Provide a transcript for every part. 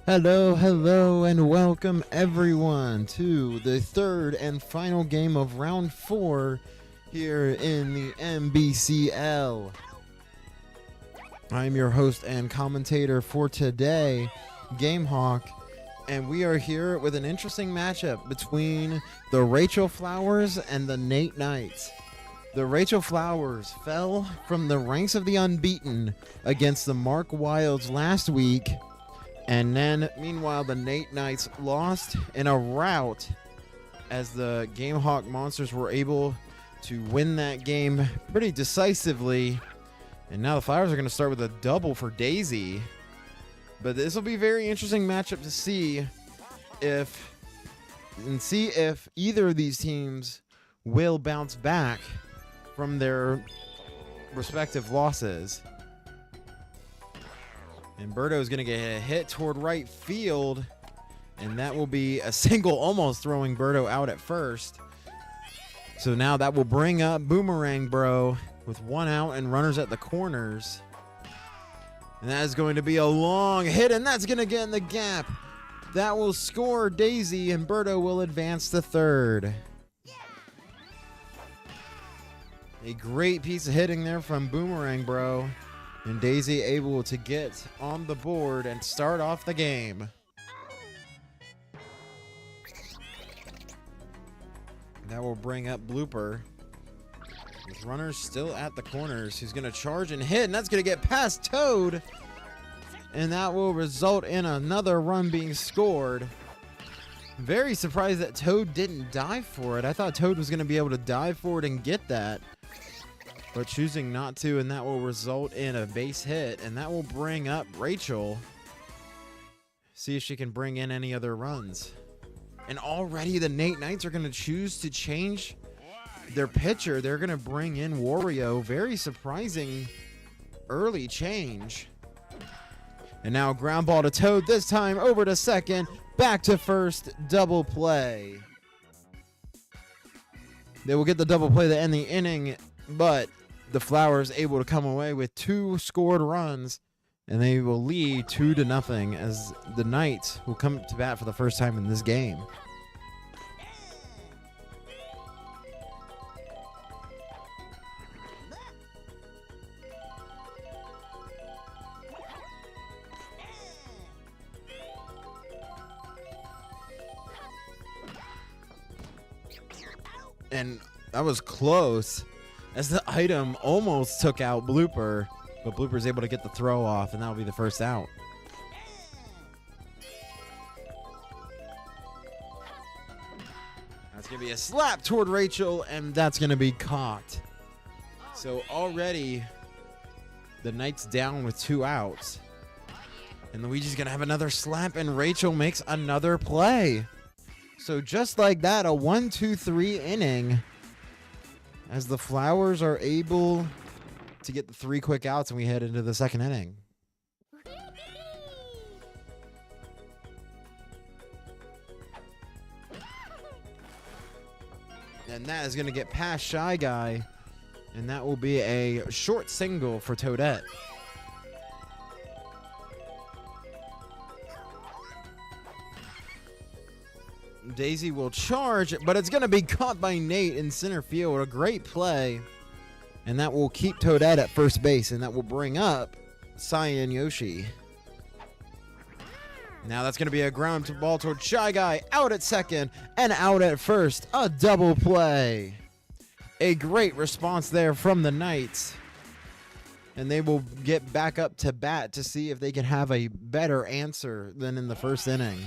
Hello, and welcome everyone to the third and final game of round 4 here in the MBCL. I'm your host and commentator for today, GameHawk, and we are here with an interesting matchup between the Rachel Flowers and the Nate Knights. The Rachel Flowers fell from the ranks of the unbeaten against the Mark Wilds last week. And then, meanwhile, the Nate Knights lost in a rout as the GameHawk Monsters were able to win that game pretty decisively. And now the Flowers are going to start with a double for Daisy. But this will be a very interesting matchup to see if either of these teams will bounce back from their respective losses. And Birdo is going to get a hit toward right field, and that will be a single, almost throwing Birdo out at first. So now that will bring up Boomerang Bro with one out and runners at the corners. And that is going to be a long hit, and that's going to get in the gap. That will score Daisy, and Birdo will advance to third. A great piece of hitting there from Boomerang Bro. And Daisy able to get on the board and start off the game. That will bring up Blooper. With runners still at the corners. He's going to charge and hit, and that's going to get past Toad. And that will result in another run being scored. Very surprised that Toad didn't dive for it. I thought Toad was going to be able to dive for it and get that. But choosing not to, and that will result in a base hit, and that will bring up Rachel. See if she can bring in any other runs. And already the Nate Knights are going to choose to change their pitcher. They're going to bring in Wario. Very surprising early change. And now ground ball to Toad, this time over to second, back to first, double play. They will get the double play to end the inning, but the Flowers able to come away with 2 scored runs, and they will lead 2-0 as the Knights will come to bat for the first time in this game. And that was close, as the item almost took out Blooper, but Blooper's able to get the throw off, and that'll be the first out. That's going to be a slap toward Rachel, and that's going to be caught. So already the Knights down with 2 outs. And Luigi's going to have another slap, and Rachel makes another play. So just like that, a 1-2-3 inning, as the Flowers are able to get the 3 quick outs, and we head into the second inning. And that is going to get past Shy Guy, and that will be a short single for Toadette. Daisy will charge, but it's going to be caught by Nate in center field. A great play. And that will keep Toadette at first base, and that will bring up Cyan Yoshi. Now that's going to be a ground ball toward Shy Guy, out at second and out at first. A double play. A great response there from the Knights. And they will get back up to bat to see if they can have a better answer than in the first inning.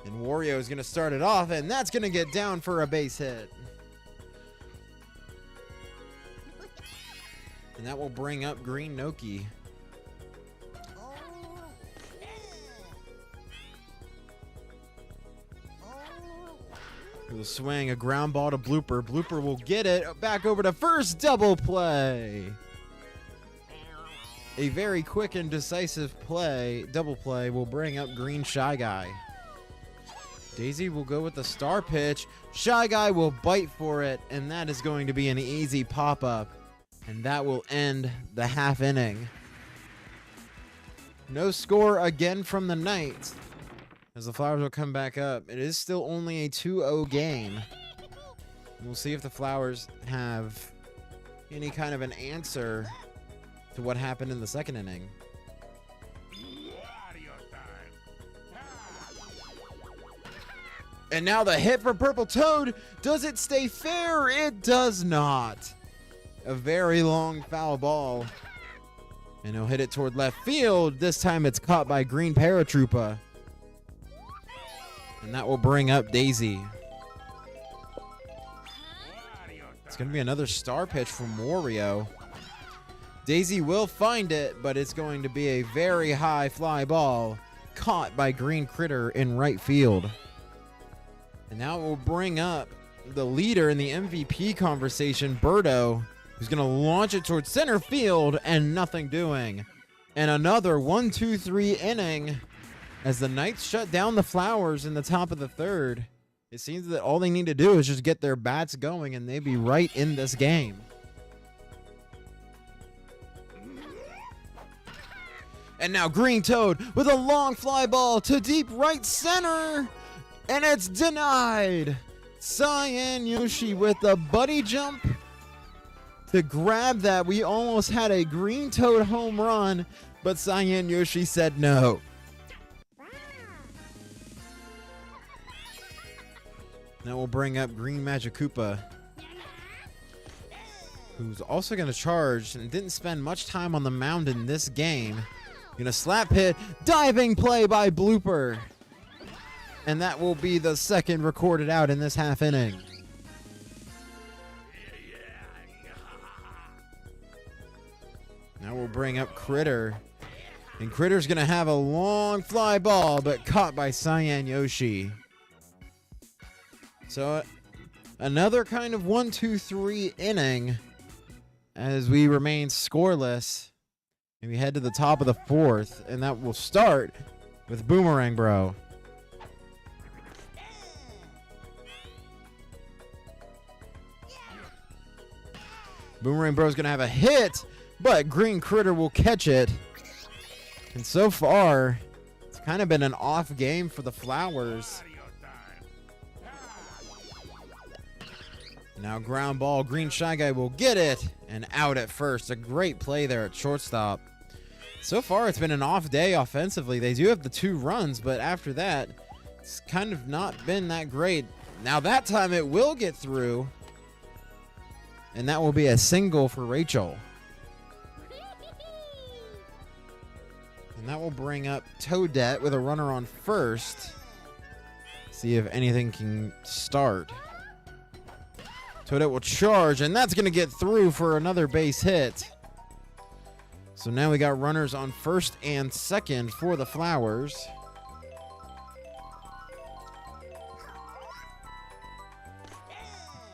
And Wario is going to start it off, and that's going to get down for a base hit. And that will bring up Green Noki. He'll swing a ground ball to Blooper. Blooper will get it back over to first, double play. A very quick and decisive play, double play, will bring up Green Shy Guy. Daisy will go with the star pitch. Shy Guy will bite for it, and that is going to be an easy pop-up. And that will end the half inning. No score again from the Knights, as the Flowers will come back up. It is still only a 2-0 game. We'll see if the Flowers have any kind of an answer to what happened in the second inning. And now the hit for Purple Toad. Does it stay fair? It does not. A very long foul ball. And he'll hit it toward left field. This time it's caught by Green Paratroopa. And that will bring up Daisy. It's going to be another star pitch from Wario. Daisy will find it, but it's going to be a very high fly ball caught by Green Critter in right field. And now it will bring up the leader in the MVP conversation, Birdo, who's going to launch it towards center field and nothing doing. And another 1-2-3 inning as the Knights shut down the Flowers in the top of the third. It seems that all they need to do is just get their bats going and they'd be right in this game. And now Green Toad with a long fly ball to deep right center. And it's denied. Cyan Yoshi with a buddy jump to grab that. We almost had a Green Toad home run, but Cyan Yoshi said no. Now we'll bring up Green Magikoopa, who's also going to charge and didn't spend much time on the mound in this game. Gonna slap hit, diving play by Blooper. And that will be the second recorded out in this half inning. Now we'll bring up Critter. And Critter's going to have a long fly ball, but caught by Cyan Yoshi. So another kind of 1-2-3 inning as we remain scoreless. And we head to the top of the fourth. And that will start with Boomerang Bro. Boomerang Bro's going to have a hit, but Green Critter will catch it. And so far, it's kind of been an off game for the Flowers. Now ground ball, Green Shy Guy will get it, and out at first. A great play there at shortstop. So far, it's been an off day offensively. They do have the 2 runs, but after that, it's kind of not been that great. Now that time it will get through. And that will be a single for Rachel. And that will bring up Toadette with a runner on first. See if anything can start. Toadette will charge, and that's going to get through for another base hit. So now we got runners on first and second for the Flowers.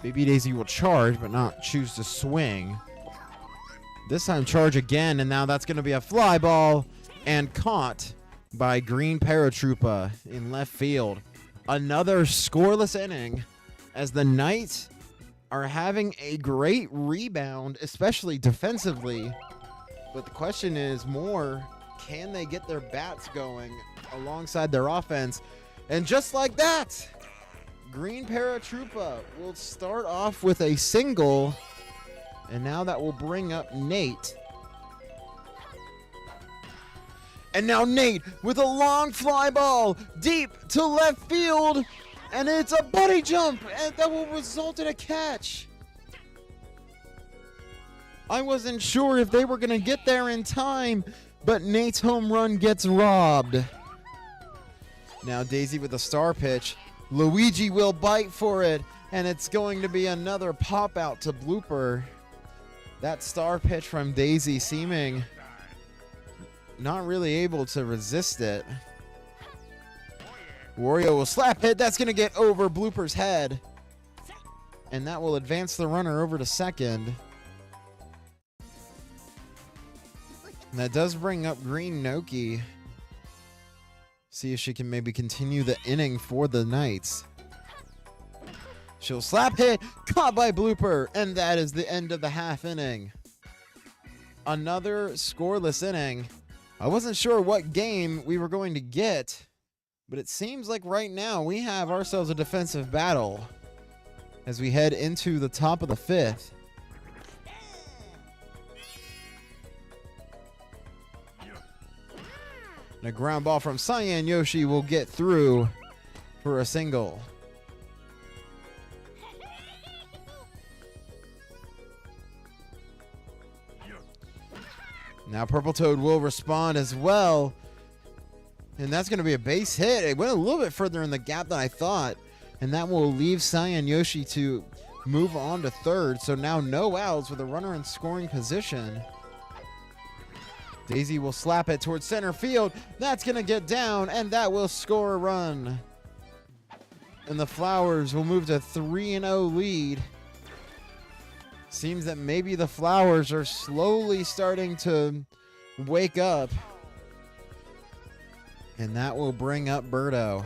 Baby Daisy will charge, but not choose to swing. This time charge again, and now that's going to be a fly ball and caught by Green Paratroopa in left field. Another scoreless inning as the Knights are having a great rebound, especially defensively. But the question is more, can they get their bats going alongside their offense? And just like that, Green Paratroopa will start off with a single, and now that will bring up Nate. And now Nate with a long fly ball deep to left field, and it's a buddy jump, and that will result in a catch. I wasn't sure if they were going to get there in time, but Nate's home run gets robbed. Now Daisy with a star pitch. Luigi will bite for it, and it's going to be another pop out to Blooper. That star pitch from Daisy seeming not really able to resist it. Wario will slap hit. That's going to get over Blooper's head. And that will advance the runner over to second. And that does bring up Green Noki. See if she can maybe continue the inning for the Knights. She'll slap hit, caught by Blooper, and that is the end of the half inning. another scoreless inning. I wasn't sure what game we were going to get, but it seems like right now we have ourselves a defensive battle as we head into the top of the 5th. And a ground ball from Cyan Yoshi will get through for a single. Now Purple Toad will respond as well. And that's going to be a base hit. It went a little bit further in the gap than I thought. And that will leave Cyan Yoshi to move on to third. So now no outs with a runner in scoring position. Daisy will slap it towards center field. That's going to get down, and that will score a run. And the Flowers will move to 3-0 lead. Seems that maybe the Flowers are slowly starting to wake up. And that will bring up Birdo.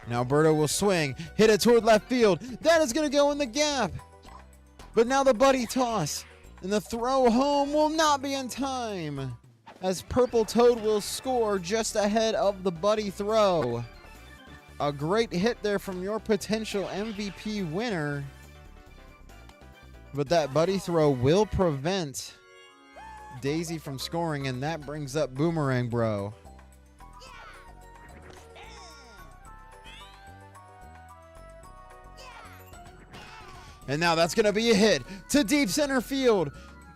Now Birdo will swing, hit it toward left field. That is going to go in the gap. But now the buddy toss. And the throw home will not be in time, as Purple Toad will score just ahead of the buddy throw. A great hit there from your potential MVP winner. But that buddy throw will prevent Daisy from scoring, and that brings up Boomerang Bro. And now that's going to be a hit to deep center field.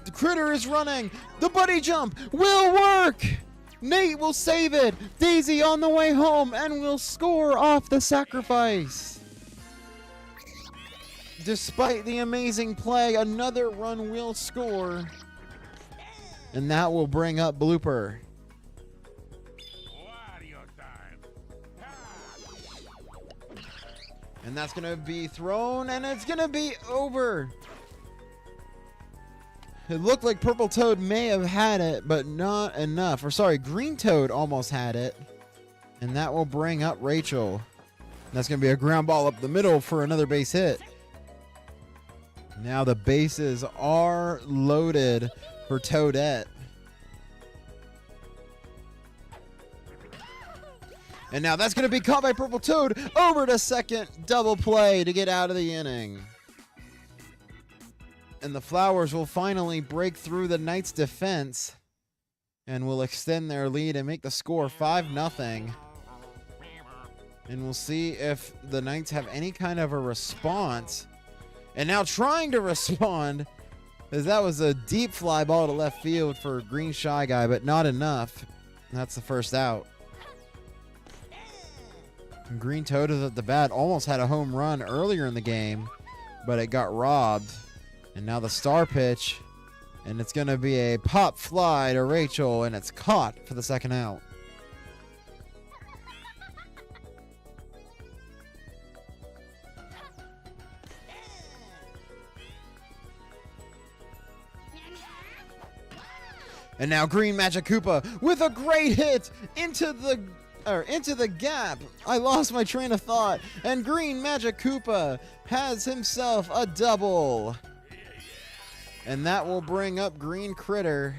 The Critter is running. The buddy jump will work. Nate will save it. Daisy on the way home and will score off the sacrifice. Despite the amazing play, another run will score. And that will bring up Blooper. And that's going to be thrown, and it's going to be over. It looked like Purple Toad may have had it, but not enough. Or sorry, Green Toad almost had it. And that will bring up Rachel. And that's going to be a ground ball up the middle for another base hit. Now the bases are loaded for Toadette. And now that's going to be caught by Purple Toad over to second, double play to get out of the inning. And the Flowers will finally break through the Knights' defense and will extend their lead and make the score 5-0. And we'll see if the Knights have any kind of a response. And now trying to respond, as that was a deep fly ball to left field for Green Shy Guy, but not enough. That's the first out. Green Toad is at the bat, almost had a home run earlier in the game, but it got robbed. And now the star pitch, and it's going to be a pop fly to Rachel, and it's caught for the second out. And now Green Magic Koopa with a great hit into the gap. I lost my train of thought. And Green Magic Koopa has himself a double. And that will bring up Green Critter.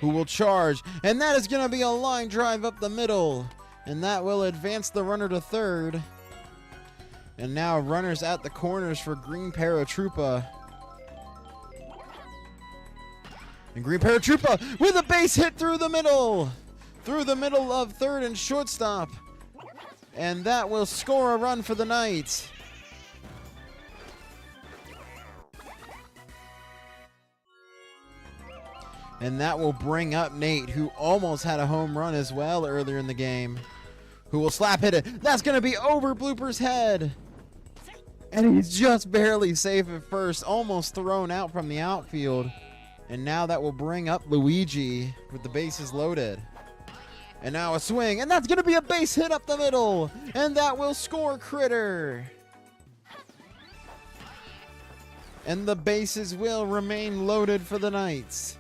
Who will charge. And that is going to be a line drive up the middle. And that will advance the runner to third. And now runners at the corners for Green Paratroopa. And Green Paratroopa with a base hit through the middle. Through the middle of third and shortstop. And that will score a run for the Knights. And that will bring up Nate, who almost had a home run as well earlier in the game. Who will slap hit it. That's going to be over Blooper's head. And he's just barely safe at first, almost thrown out from the outfield. And now that will bring up Luigi with the bases loaded. And now a swing, and that's going to be a base hit up the middle. And that will score Critter. And the bases will remain loaded for the Knights.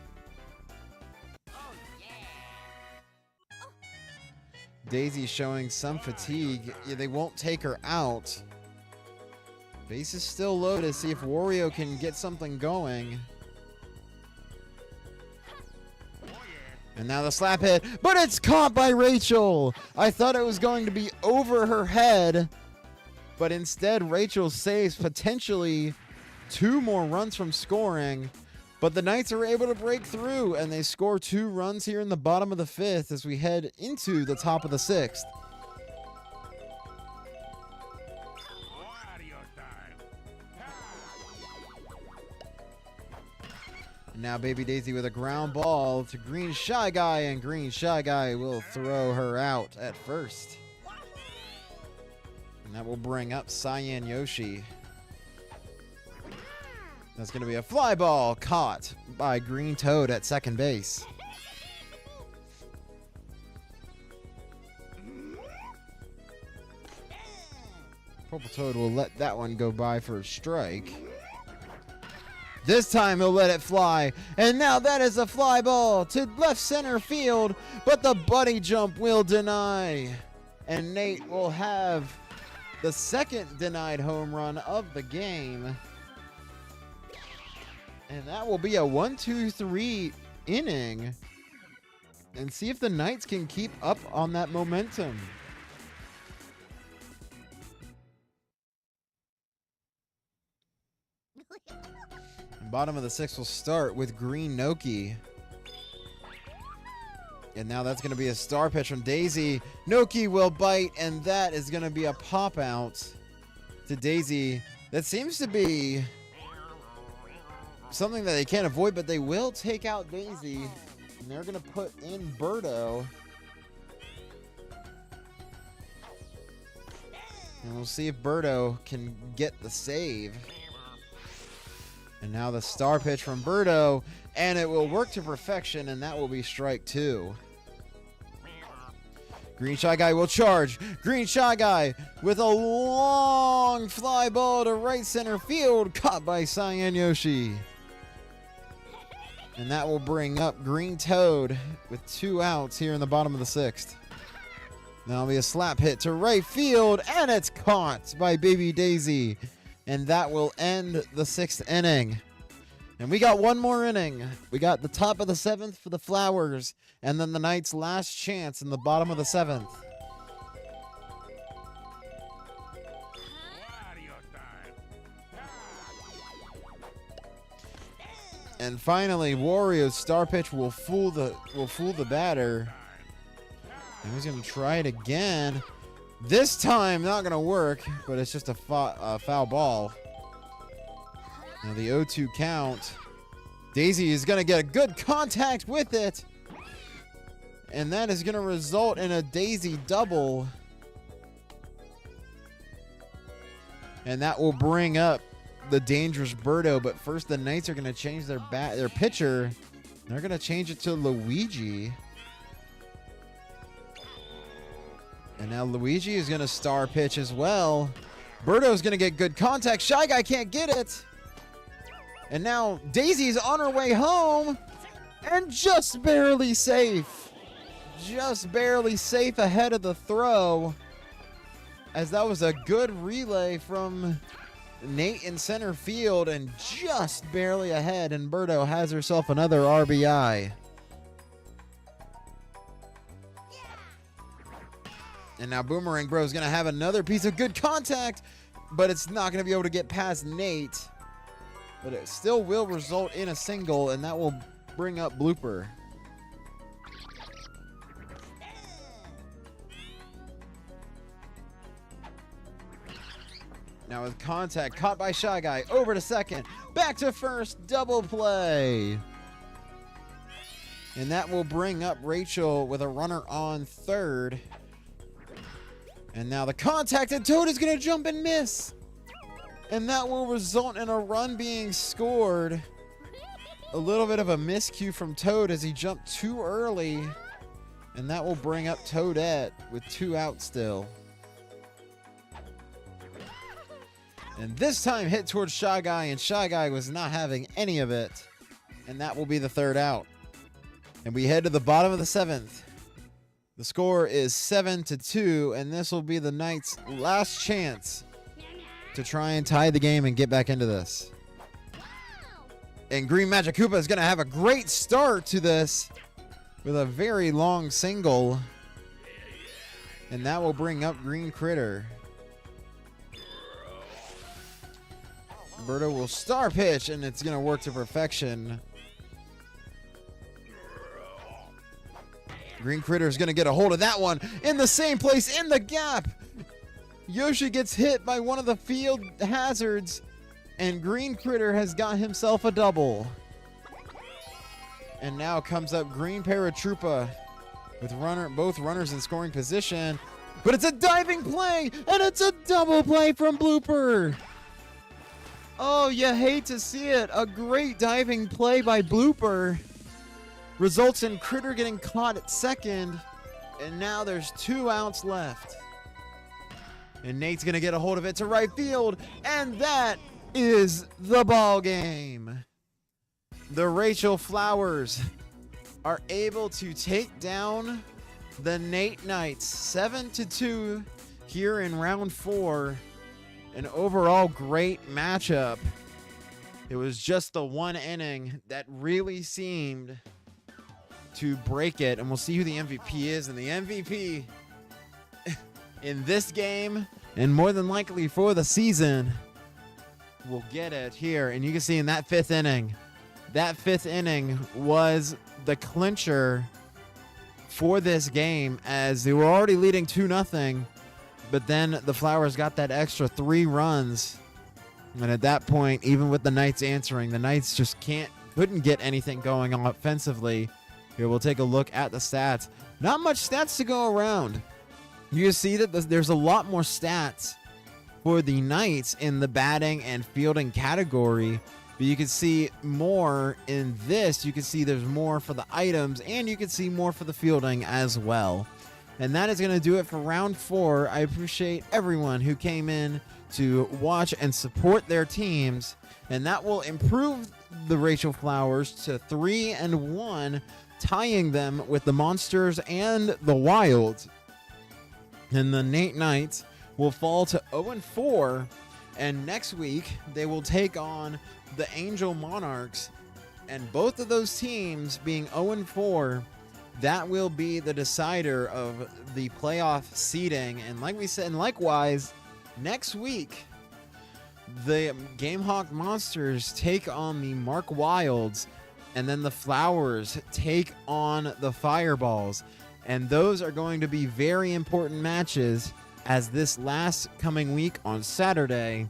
Daisy showing some fatigue. Yeah, they won't take her out. Base is still low to see if Wario can get something going. And now the slap hit, but it's caught by Rachel. I thought it was going to be over her head, but instead Rachel saves potentially 2 more runs from scoring. But the Knights are able to break through, and they score 2 runs here in the bottom of the 5th as we head into the top of the 6th. Now Baby Daisy with a ground ball to Green Shy Guy, and Green Shy Guy will throw her out at first. And that will bring up Cyan Yoshi. That's going to be a fly ball caught by Green Toad at second base. Purple Toad will let that one go by for a strike. This time he'll let it fly, and now that is a fly ball to left center field, but the bunny jump will deny. And Nate will have the second denied home run of the game. And that will be a 1-2-3 inning. And see if the Knights can keep up on that momentum. Bottom of the 6th will start with Green Noki. And now that's going to be a star pitch from Daisy. Noki will bite, and that is going to be a pop out to Daisy. That seems to be something that they can't avoid, but they will take out Daisy. And they're going to put in Birdo. And we'll see if Birdo can get the save. And now the star pitch from Birdo, and it will work to perfection, and that will be strike 2. Green Shy Guy will charge. Green Shy Guy with a long fly ball to right center field, caught by Cyan Yoshi. And that will bring up Green Toad with 2 outs here in the bottom of the 6th. Now it'll be a slap hit to right field, and it's caught by Baby Daisy. And that will end the 6th inning. And we got one more inning. We got the top of the 7th for the Flowers, and then the Knights' last chance in the bottom of the 7th. And finally, Wario's star pitch will fool the batter. And he's going to try it again. This time, not going to work, but it's just a foul ball. Now the 0-2 count. Daisy is going to get a good contact with it. And that is going to result in a Daisy double. And that will bring up the dangerous Birdo. But first, the Knights are going to change their pitcher. They're going to change it to Luigi. And now Luigi is going to star pitch as well. Birdo's going to get good contact. Shy Guy can't get it. And now Daisy's on her way home. And just barely safe. Just barely safe ahead of the throw. As that was a good relay from Nate in center field. And just barely ahead. And Birdo has herself another RBI. And now Boomerang Bro is going to have another piece of good contact, but it's not going to be able to get past Nate. But it still will result in a single, and that will bring up Blooper. Now with contact, caught by Shy Guy, over to second, back to first, double play. And that will bring up Rachel with a runner on third. And now the contact, and Toad is going to jump and miss. And that will result in a run being scored. A little bit of a miscue from Toad as he jumped too early. And that will bring up Toadette with 2 outs still. And this time hit towards Shy Guy, and Shy Guy was not having any of it. And that will be the 3rd out. And we head to the bottom of the 7th. The score is 7-2, and this will be the Knights' last chance to try and tie the game and get back into this. And Green Magic Koopa is going to have a great start to this with a very long single. And that will bring up Green Critter. Birdo will star pitch, and it's going to work to perfection. Green Critter is going to get a hold of that one in the same place, in the gap. Yoshi gets hit by one of the field hazards, and Green Critter has got himself a double. And now comes up Green Paratroopa with both runners in scoring position. But it's a diving play, and it's a double play from Blooper. Oh, you hate to see it. A great diving play by Blooper results in Critter getting caught at second, and now there's 2 outs left. And Nate's going to get a hold of it to right field, and that is the ball game. The Rachel Flowers are able to take down the Nate Knights 7-2 here in round 4. An overall great matchup. It was just the one inning that really seemed to break it, and we'll see who the MVP is. And the MVP in this game, and more than likely for the season, will get it here. And you can see in that 5th inning, was the clincher for this game, as they were already leading 2-0, but then the Flowers got that extra 3 runs. And at that point, even with the Knights answering, the Knights just couldn't get anything going on offensively. Here, we'll take a look at the stats. Not much stats to go around. You see that there's a lot more stats for the Knights in the batting and fielding category, but you can see more in this. You can see there's more for the items, and you can see more for the fielding as well. And that is going to do it for round 4. I appreciate everyone who came in to watch and support their teams, and that will improve the Rachel Flowers to 3-1, tying them with the Monsters and the Wilds. And the Nate Knights will fall to 0-4, and next week they will take on the Angel Monarchs, and both of those teams being 0-4, that will be the decider of the playoff seeding. And like we said, and likewise, next week the Gamehawk Monsters take on the Mark Wilds, and then the Flowers take on the Fireballs. And those are going to be very important matches, as this last coming week on Saturday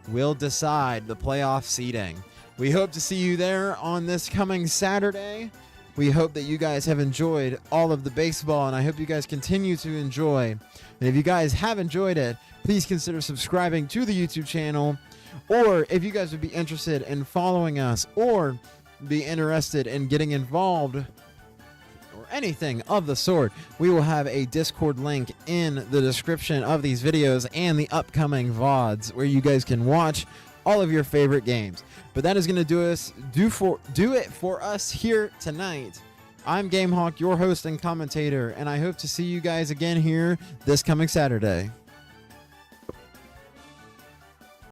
will decide the playoff seeding. We hope to see you there on this coming Saturday. We hope that you guys have enjoyed all of the baseball, and I hope you guys continue to enjoy. And if you guys have enjoyed it, please consider subscribing to the YouTube channel. Or if you guys would be interested in following us, or be interested in getting involved, or anything of the sort, we will have a Discord link in the description of these videos and the upcoming VODs, where you guys can watch all of your favorite games. But that is going to do it for us here tonight. I'm Gamehawk, your host and commentator, and I hope to see you guys again here this coming Saturday.